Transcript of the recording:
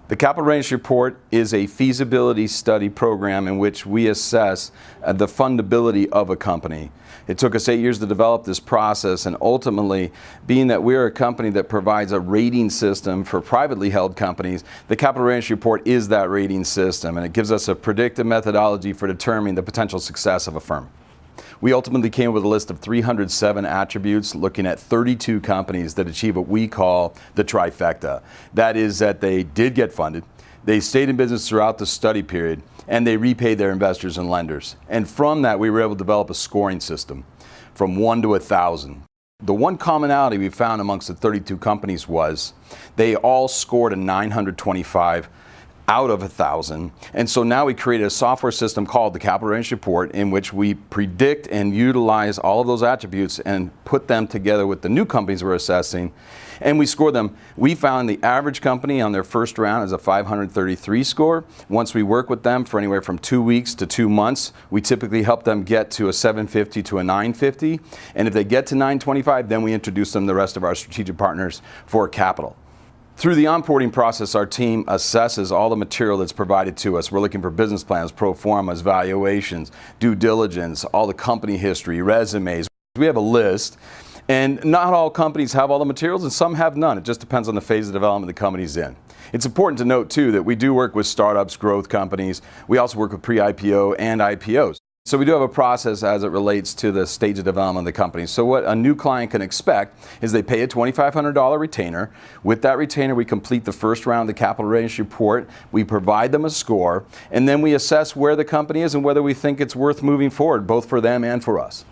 The Capital Readiness Report is a feasibility study program in which we assess the fundability of a company. It took us 8 years to develop this process, and ultimately, being that we're a company that provides a rating system for privately held companies, the Capital Readiness Report is that rating system, and it gives us a predictive methodology for determining the potential success of a firm. We ultimately came up with a list of 307 attributes looking at 32 companies that achieve what we call the trifecta. That is that they did get funded, they stayed in business throughout the study period, and they repaid their investors and lenders. And from that, we were able to develop a scoring system from 1 to 1,000. The one commonality we found amongst the 32 companies was they all scored a 925 out of 1,000. And so now we created a software system called the Capital Readiness Report, in which we predict and utilize all of those attributes and put them together with the new companies we're assessing, and we score them. We found the average company on their first round is a 533 score. Once we work with them for anywhere from 2 weeks to 2 months, we typically help them get to a 750 to a 950. And if they get to 925, then we introduce them to the rest of our strategic partners for capital. Through the onboarding process, our team assesses all the material that's provided to us. We're looking for business plans, pro formas, valuations, due diligence, all the company history, resumes. We have a list, and not all companies have all the materials, and some have none. It just depends on the phase of development the company's in. It's important to note, too, that we do work with startups, growth companies. We also work with pre-IPO and IPOs. So we do have a process as it relates to the stage of development of the company. So what a new client can expect is they pay a $2,500 retainer. With that retainer, we complete the first round of the Capital Readiness Report. We provide them a score, and then we assess where the company is and whether we think it's worth moving forward, both for them and for us.